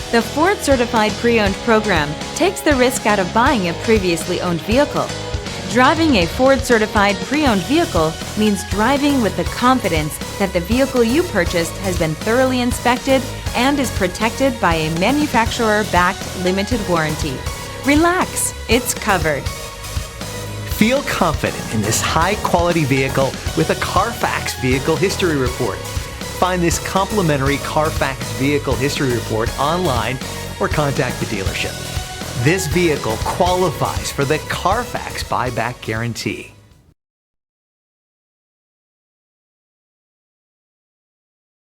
The Ford Certified Pre-Owned program takes the risk out of buying a previously owned vehicle. Driving a Ford Certified Pre-Owned vehicle means driving with the confidence that the vehicle you purchased has been thoroughly inspected and is protected by a manufacturer-backed limited warranty. Relax, it's covered. Feel confident in this high-quality vehicle with a Carfax Vehicle History Report. Find this complimentary Carfax Vehicle History Report online or contact the dealership. This vehicle qualifies for the Carfax Buyback Guarantee.